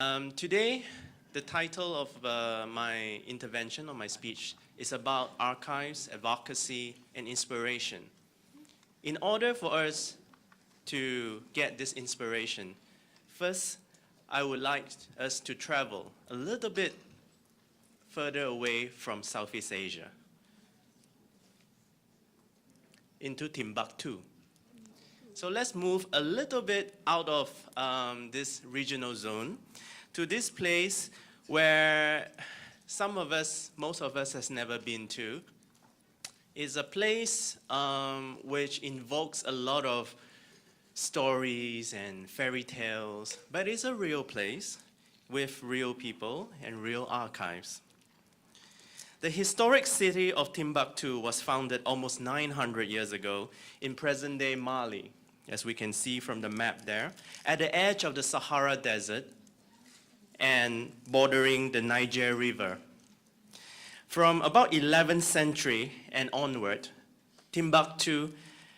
Today, the title of my intervention or my speech is about archives, advocacy, and inspiration. In order for us to get this inspiration, first, I would like us to travel a little bit further away from Southeast Asia into Timbuktu. So let's move a little bit out of this regional zone to this place where most of us has never been to. It's a place which invokes a lot of stories and fairy tales, but it's a real place with real people and real archives. The historic city of Timbuktu was founded almost 900 years ago in present-day Mali, as we can see from the map there, at the edge of the Sahara Desert and bordering the Niger River. From about 11th century and onward, Timbuktu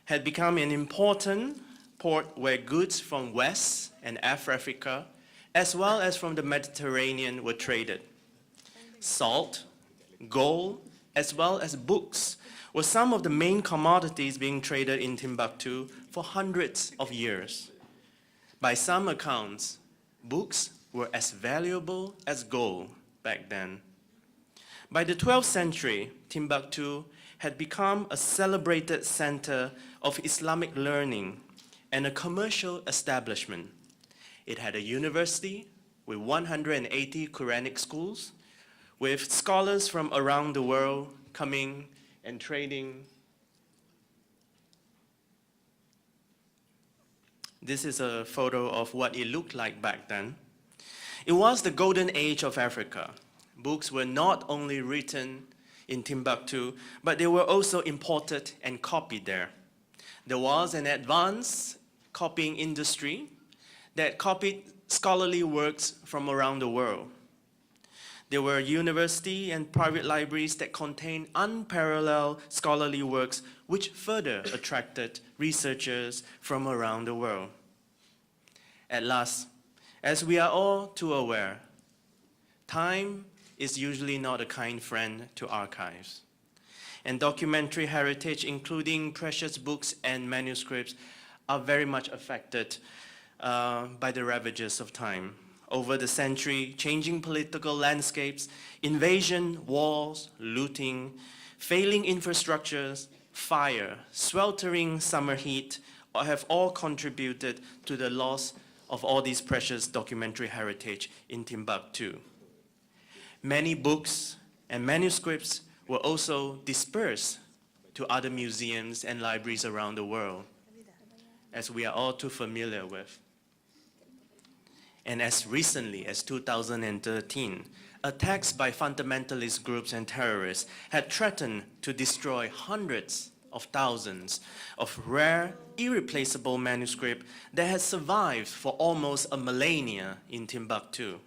had become an important port where goods from West and Africa, as well as from the Mediterranean, were traded. Salt, gold, as well as books were some of the main commodities being traded in Timbuktu for hundreds of years. By some accounts, books were as valuable as gold back then. By the 12th century, Timbuktu had become a celebrated center of Islamic learning and a commercial establishment. It had a university with 180 Quranic schools, with scholars from around the world coming and trading. This is a photo of what it looked like back then. It was the golden age of Africa. Books were not only written in Timbuktu, but they were also imported and copied there. There was an advanced copying industry that copied scholarly works from around the world. There were university and private libraries that contained unparalleled scholarly works which further attracted researchers from around the world. At last, as we are all too aware, time is usually not a kind friend to archives. And documentary heritage, including precious books and manuscripts, are very much affected by the ravages of time. Over the century, changing political landscapes, invasion, wars, looting, failing infrastructures, fire, sweltering summer heat have all contributed to the loss of all these precious documentary heritage in Timbuktu. Many books and manuscripts were also dispersed to other museums and libraries around the world, as we are all too familiar with. And as recently as 2013, attacks by fundamentalist groups and terrorists had threatened to destroy hundreds of thousands of rare, irreplaceable manuscripts that had survived for almost a millennia in Timbuktu.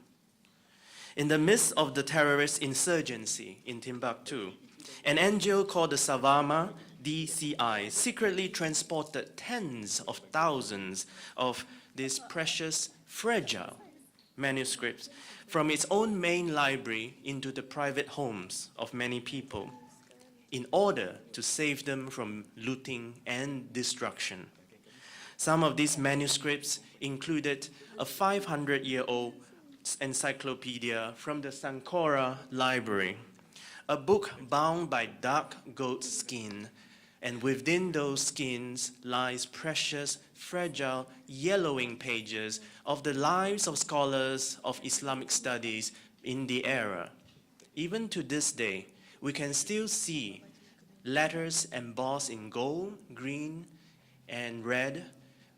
In the midst of the terrorist insurgency in Timbuktu, an NGO called the Savama DCI secretly transported tens of thousands of these precious, fragile manuscripts from its own main library into the private homes of many people in order to save them from looting and destruction. Some of these manuscripts included a 500-year-old encyclopedia from the Sankora Library, a book bound by dark goat skin, and within those skins lies precious, fragile, yellowing pages of the lives of scholars of Islamic studies in the era. Even to this day, we can still see letters embossed in gold, green, and red,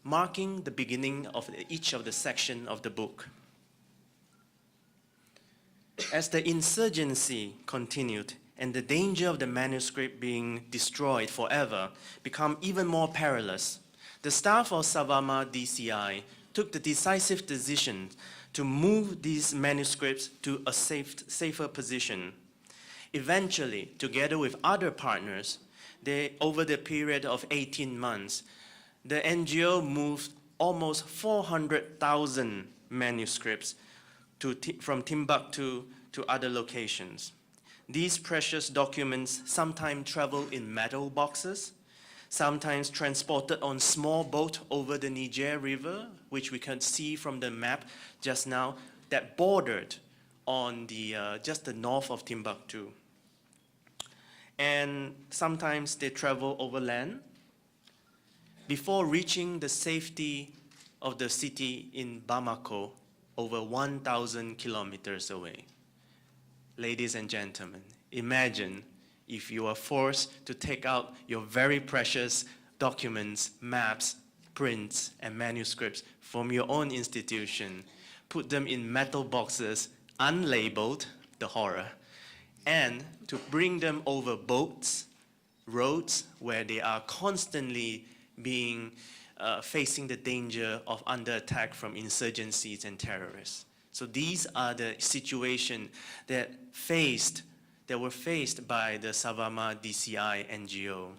marking the beginning of each of the sections of the book. As the insurgency continued and the danger of the manuscript being destroyed forever became even more perilous, the staff of Savama DCI took the decisive decision to move these manuscripts to a safer position. Eventually, together with other partners, over the period of 18 months, the NGO moved almost 400,000 manuscripts from Timbuktu to other locations. These precious documents sometimes travel in metal boxes, sometimes transported on small boat over the Niger River, which we can see from the map just now, that bordered on just the north of Timbuktu. And sometimes they travel overland before reaching the safety of the city in Bamako, over 1,000 kilometers away. Ladies and gentlemen, imagine if you are forced to take out your very precious documents, maps, prints, and manuscripts from your own institution, put them in metal boxes, unlabeled, the horror, and to bring them over boats, roads, where they are constantly being facing the danger of under attack from insurgencies and terrorists. So these are the situations that were faced by the Savama DCI NGO.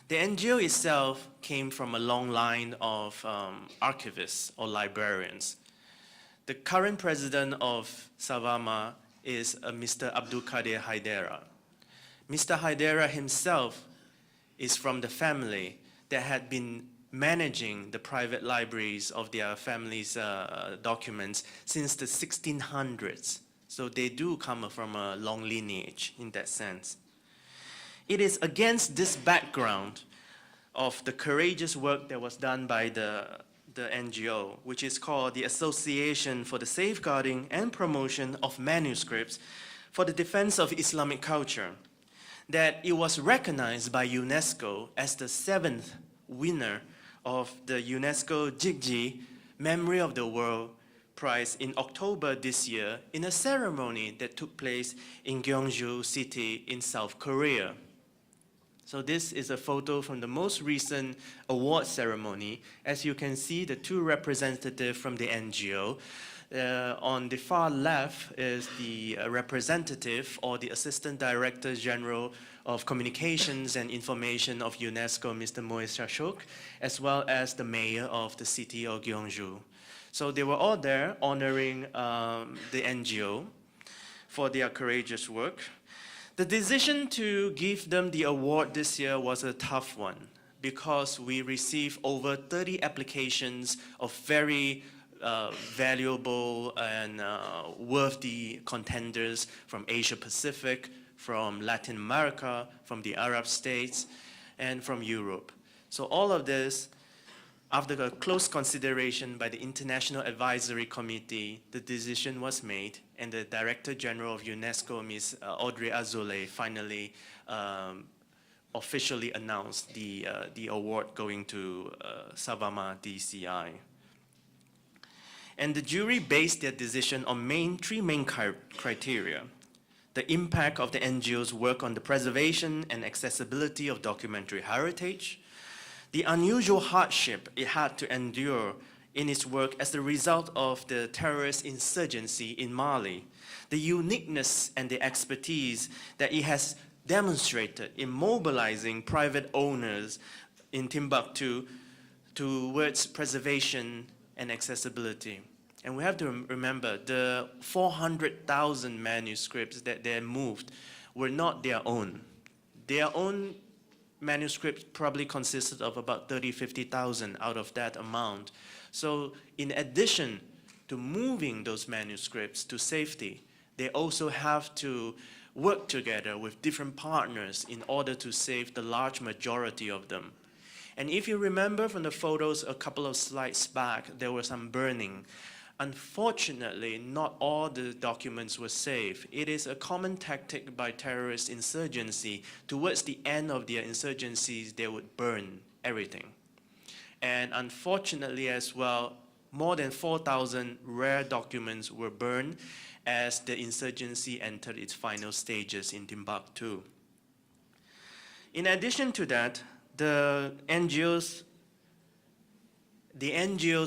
The NGO itself came from a long line of archivists or librarians. The current president of Savama is Mr. Abdul Qadir Haidera. Mr. Haidera himself is from the family that had been managing the private libraries of their family's documents since the 1600s. So they do come from a long lineage in that sense. It is against this background of the courageous work that was done by the NGO, which is called the Association for the Safeguarding and Promotion of Manuscripts for the Defense of Islamic Culture, that it was recognized by UNESCO as the 7th winner of the UNESCO Jigji Memory of the World Prize in October this year in a ceremony that took place in Gyeongju City in South Korea. So this is a photo from the most recent award ceremony. As you can see, the two representatives from the NGO. On the far left is the representative or the Assistant Director General of Communications and Information of UNESCO, Mr. Moise Shashok, as well as the mayor of the city of Gyeongju. So they were all there honoring the NGO for their courageous work. The decision to give them the award this year was a tough one because we received over 30 applications of very valuable and worthy contenders from Asia Pacific, from Latin America, from the Arab states, and from Europe. So all of this, after a close consideration by the International Advisory Committee, the decision was made, and the Director General of UNESCO, Ms. Audrey Azoulay, finally officially announced the award going to Savama DCI. And the jury based their decision on three main criteria: the impact of the NGO's work on the preservation and accessibility of documentary heritage, the unusual hardship it had to endure in its work as the result of the terrorist insurgency in Mali, the uniqueness and the expertise that it has demonstrated in mobilizing private owners in Timbuktu towards preservation and accessibility. And we have to remember the 400,000 manuscripts that they moved were not their own. Their own manuscripts probably consisted of about 50,000 out of that amount. So in addition to moving those manuscripts to safety, they also have to work together with different partners in order to save the large majority of them. And if you remember from the photos a couple of slides back, there was some burning. Unfortunately, not all the documents were saved. It is a common tactic by terrorist insurgency. Towards the end of their insurgencies, they would burn everything. And unfortunately as well, more than 4,000 rare documents were burned as the insurgency entered its final stages in Timbuktu. In addition to that, the NGO's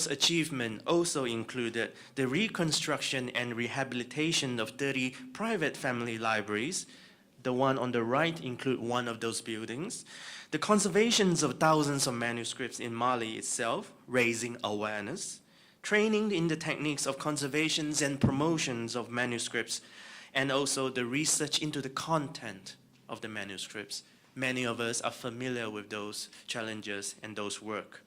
achievement also included the reconstruction and rehabilitation of 30 private family libraries. The one on the right include one of those buildings. The conservation of thousands of manuscripts in Mali itself, raising awareness. training in the techniques of conservations and promotions of manuscripts, and also the research into the content of the manuscripts. Many of us are familiar with those challenges and those work.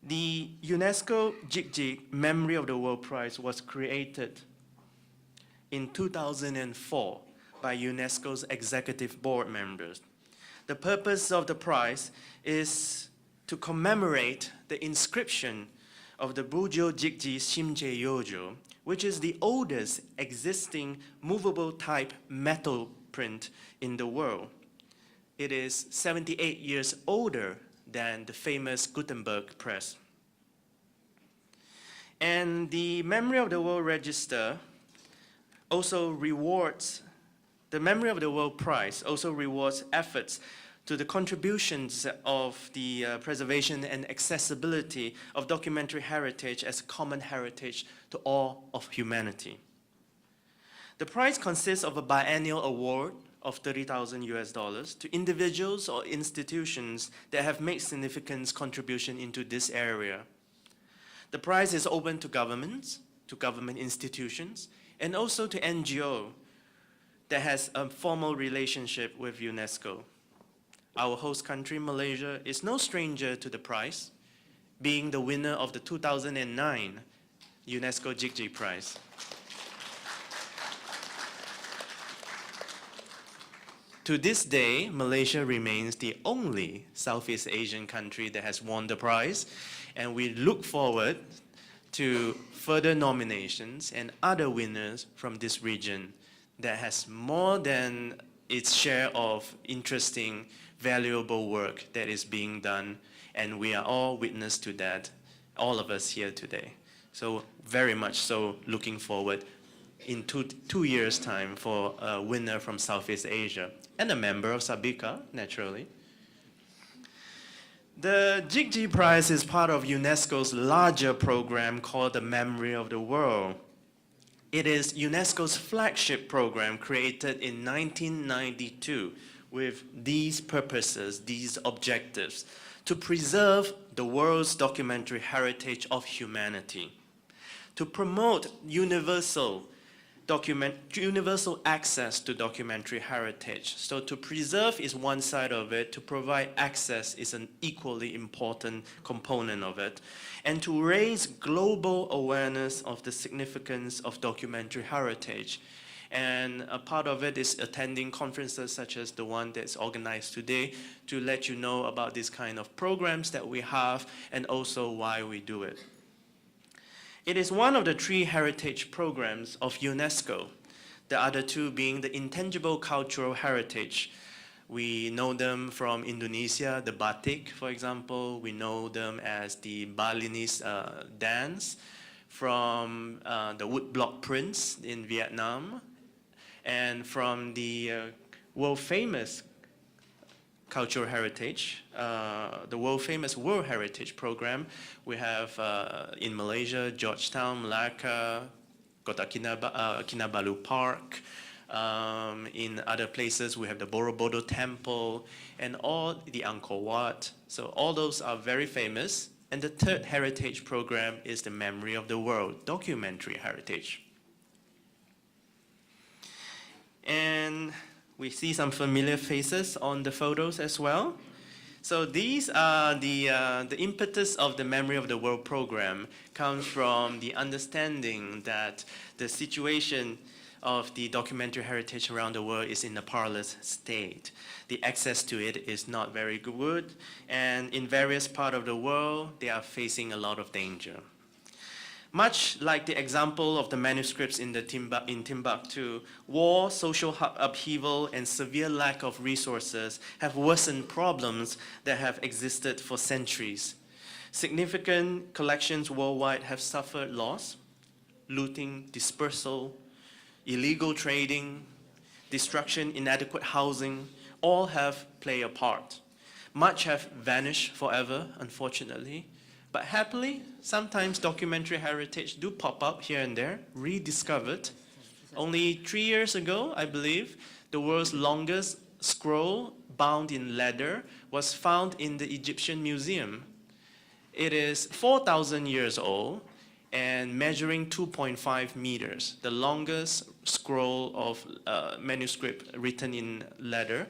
The UNESCO Jig Memory of the World Prize was created in 2004 by UNESCO's executive board members. The purpose of the prize is to commemorate the inscription of the Bujo Jigji Shimje Yojo, which is the oldest existing movable type metal print in the world. It is 78 years older than the famous Gutenberg press. And the Memory of the World Register also rewards, the Memory of the World Prize also rewards efforts to the contributions of the preservation and accessibility of documentary heritage as a common heritage to all of humanity. The prize consists of a biennial award of $30,000 to individuals or institutions that have made significant contribution into this area. The prize is open to governments, to government institutions, and also to NGO that has a formal relationship with UNESCO. Our host country, Malaysia, is no stranger to the prize, being the winner of the 2009 UNESCO Jigji Prize. To this day, Malaysia remains the only Southeast Asian country that has won the prize, and we look forward to further nominations and other winners from this region that has more than its share of interesting, valuable work that is being done, and we are all witness to that, all of us here today. So very much so looking forward in two years' time for a winner from Southeast Asia and a member of Sabika, naturally. The Jigji Prize is part of UNESCO's larger program called the Memory of the World. It is UNESCO's flagship program created in 1992 with these purposes, these objectives, to preserve the world's documentary heritage of humanity, to promote universal access to documentary heritage. So to preserve is one side of it, to provide access is an equally important component of it, and to raise global awareness of the significance of documentary heritage. And a part of it is attending conferences such as the one that's organized today to let you know about these kind of programs that we have and also why we do it. It is one of the 3 heritage programs of UNESCO, the other 2 being the intangible cultural heritage. We know them from Indonesia, the batik, for example. We know them as the Balinese dance, from the woodblock prints in Vietnam, and from the world-famous cultural heritage, the world-famous World Heritage Program. We have in Malaysia, Georgetown, Malacca, Kota Kinabalu Park. In other places, we have the Borobudur Temple and all the Angkor Wat. So all those are very famous. And the 3rd heritage program is the Memory of the World, documentary heritage. And we see some familiar faces on the photos as well. So these are the impetus of the Memory of the World program comes from the understanding that the situation of the documentary heritage around the world is in a parlous state. The access to it is not very good, and in various parts of the world, they are facing a lot of danger. Much like the example of the manuscripts in Timbuktu, war, social upheaval, and severe lack of resources have worsened problems that have existed for centuries. Significant collections worldwide have suffered loss, looting, dispersal, illegal trading, destruction, inadequate housing, all have played a part. Much have vanished forever, unfortunately. But happily, sometimes documentary heritage do pop up here and there, rediscovered. Only 3 years ago, I believe, the world's longest scroll bound in leather was found in the Egyptian Museum. It is 4,000 years old and measuring 2.5 meters, the longest scroll of manuscript written in leather.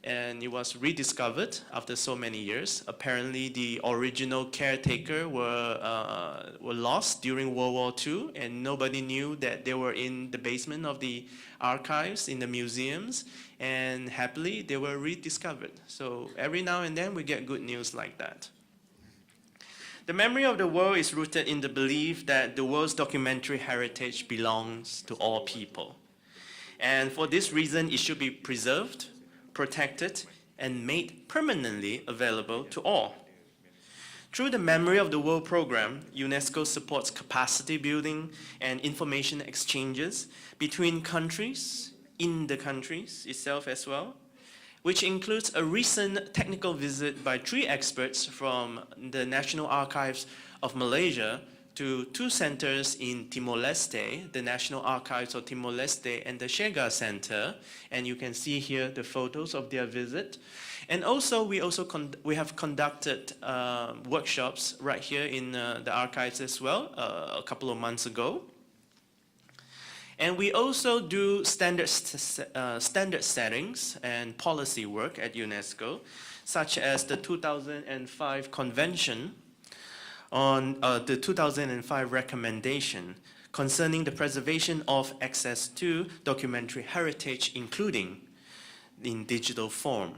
And it was rediscovered after so many years. Apparently, the original caretaker were lost during World War II, and nobody knew that they were in the basement of the archives in the museums, and happily, they were rediscovered. So every now and then, we get good news like that. The memory of the world is rooted in the belief that the world's documentary heritage belongs to all people. And for this reason, it should be preserved, protected, and made permanently available to all. Through the Memory of the World program, UNESCO supports capacity building and information exchanges between countries, in the countries itself as well, which includes a recent technical visit by 3 experts from the National Archives of Malaysia to 2 centers in Timor-Leste, the National Archives of Timor-Leste and the Shega Center, and you can see here the photos of their visit. And also, we have conducted workshops right here in the archives as well, a couple of months ago. And we also do standard settings and policy work at UNESCO, such as the 2005 Convention on the 2005 recommendation concerning the preservation of access to documentary heritage, including in digital form.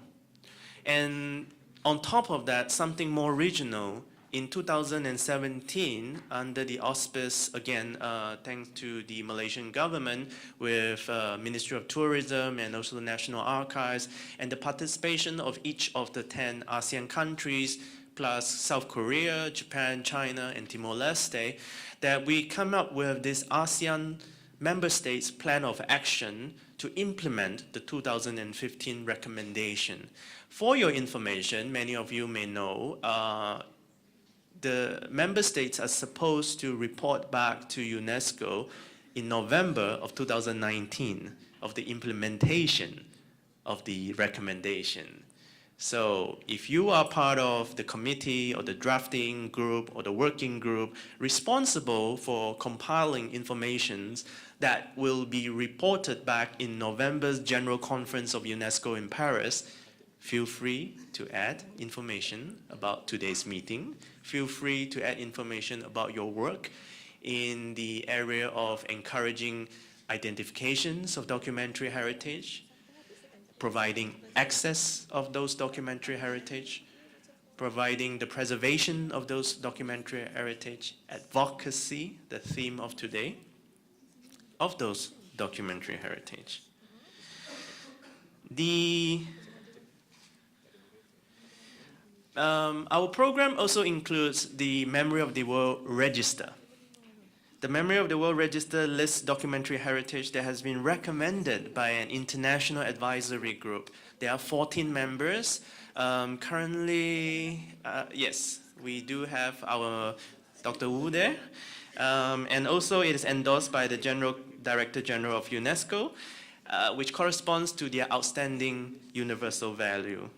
And on top of that, something more regional, in 2017, under the auspice, again, thanks to the Malaysian government with Ministry of Tourism and also the National Archives, and the participation of each of the 10 ASEAN countries, plus South Korea, Japan, China, and Timor-Leste, that we come up with this ASEAN member states plan of action to implement the 2015 recommendation. For your information, many of you may know, the member states are supposed to report back to UNESCO in November of 2019 of the implementation of the recommendation. So if you are part of the committee or the drafting group or the working group responsible for compiling information that will be reported back in November's General Conference of UNESCO in Paris, feel free to add information about today's meeting. Feel free to add information about your work in the area of encouraging identifications of documentary heritage, providing access of those documentary heritage, providing the preservation of those documentary heritage, advocacy, the theme of today, of those documentary heritage. Our program also includes the Memory of the World Register. The Memory of the World Register lists documentary heritage that has been recommended by an international advisory group. There are 14 members. Currently, yes, we do have our Dr. Wu there. And also it is endorsed by the Director General of UNESCO, which corresponds to their outstanding universal value.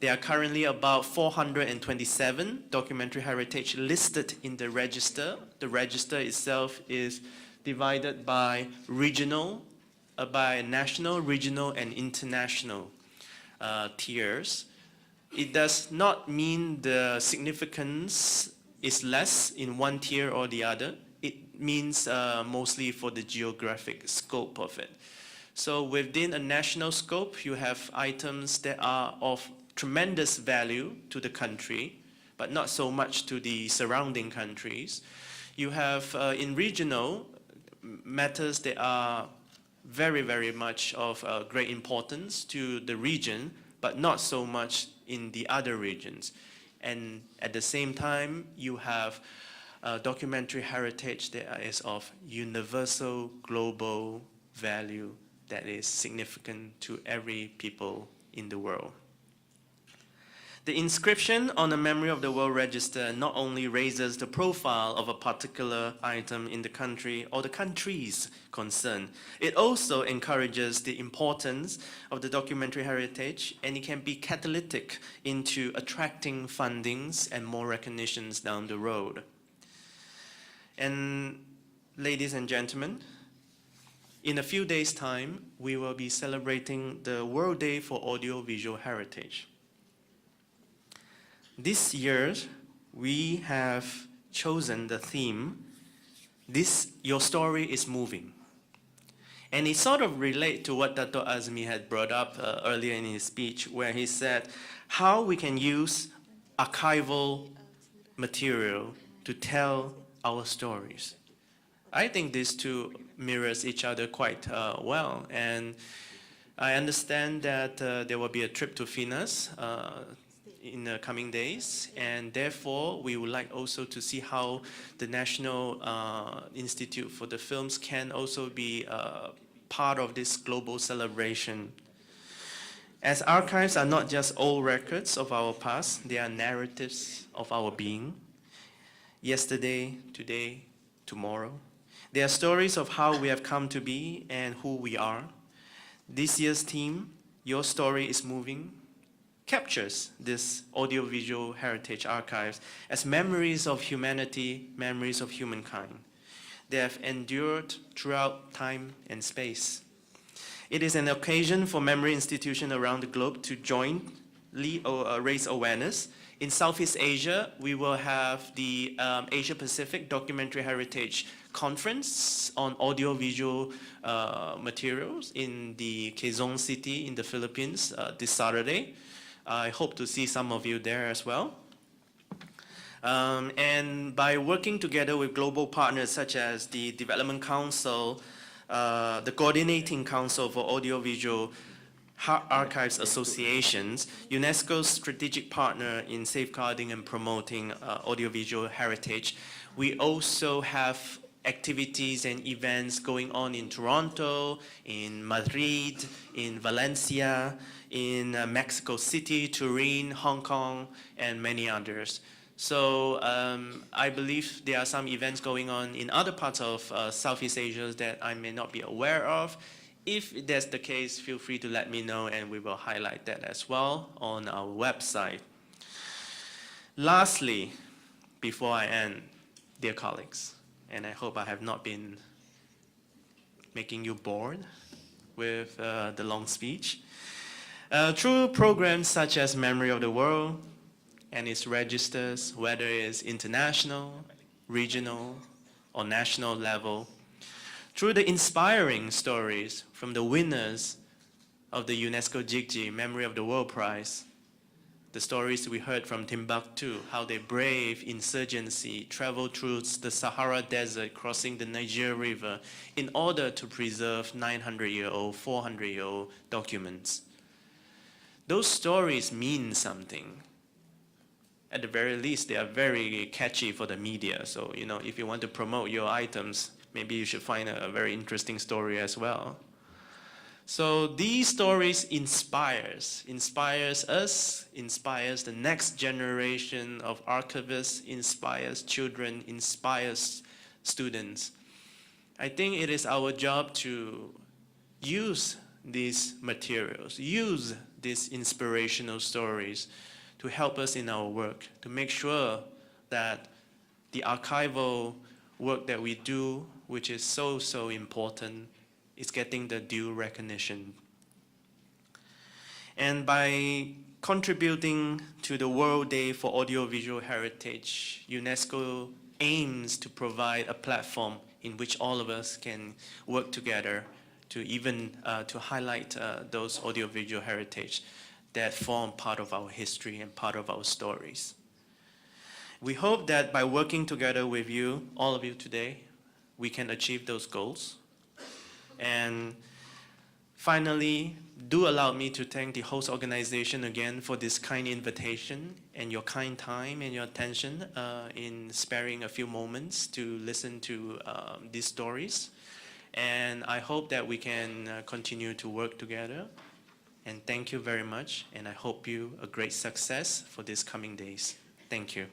There are currently about 427 documentary heritage listed in the register. The register itself is divided by regional, by national, regional, and international tiers. It does not mean the significance is less in one tier or the other. It means mostly for the geographic scope of it. So within a national scope, you have items that are of tremendous value to the country, but not so much to the surrounding countries. You have in regional matters that are very, very much of great importance to the region, but not so much in the other regions. And at the same time, you have documentary heritage that is of universal global value that is significant to every people in the world. The inscription on the Memory of the World Register not only raises the profile of a particular item in the country or the countries concerned, it also encourages the importance of the documentary heritage, and it can be catalytic into attracting fundings and more recognitions down the road. And ladies and gentlemen, in a few days' time, we will be celebrating the World Day for Audiovisual Heritage. This year, we have chosen the theme, Your Story is Moving. And it sort of relates to what Dr. Azmi had brought up earlier in his speech, where he said how we can use archival material to tell our stories. I think these two mirrors each other quite well. And I understand that there will be a trip to Finas in the coming days, and therefore we would like also to see how the National Institute for the Films can also be part of this global celebration. As archives are not just old records of our past, they are narratives of our being. Yesterday, today, tomorrow. They are stories of how we have come to be and who we are. This year's theme, Your Story is Moving, captures this audiovisual heritage archives as memories of humanity, memories of humankind. They have endured throughout time and space. It is an occasion for memory institutions around the globe to jointly raise awareness. In Southeast Asia, we will have the Asia Pacific Documentary Heritage Conference on audiovisual materials in the Quezon City in the Philippines this Saturday. I hope to see some of you there as well. And by working together with global partners such as the Development Council, the Coordinating Council for Audiovisual Archives Associations, UNESCO's strategic partner in safeguarding and promoting audiovisual heritage, we also have activities and events going on in Toronto, in Madrid, in Valencia, in Mexico City, Turin, Hong Kong, and many others. So I believe there are some events going on in other parts of Southeast Asia that I may not be aware of. If that's the case, feel free to let me know and we will highlight that as well on our website. Lastly, before I end, dear colleagues, and I hope I have not been making you bored with the long speech. Through programs such as Memory of the World and its registers, whether it's international, regional, or national level, through the inspiring stories from the winners of the UNESCO Jigji Memory of the World Prize, the stories we heard from Timbuktu, how they brave insurgency, traveled through the Sahara Desert, crossing the Niger River in order to preserve 900-year-old, 400-year-old documents. Those stories mean something. At the very least, they are very catchy for the media. So, if you want to promote your items, maybe you should find a very interesting story as well. So these stories inspires us, inspires the next generation of archivists, inspires children, inspires students. I think it is our job to use these materials, use these inspirational stories to help us in our work, to make sure that the archival work that we do, which is so, so important, is getting the due recognition. And by contributing to the World Day for Audiovisual Heritage, UNESCO aims to provide a platform in which all of us can work together to even to highlight those audiovisual heritage that form part of our history and part of our stories. We hope that by working together with you, all of you today, we can achieve those goals. And finally, do allow me to thank the host organization again for this kind invitation and your kind time and your attention in sparing a few moments to listen to these stories. And I hope that we can continue to work together And thank you very much, and I hope you a great success for these coming days. Thank you.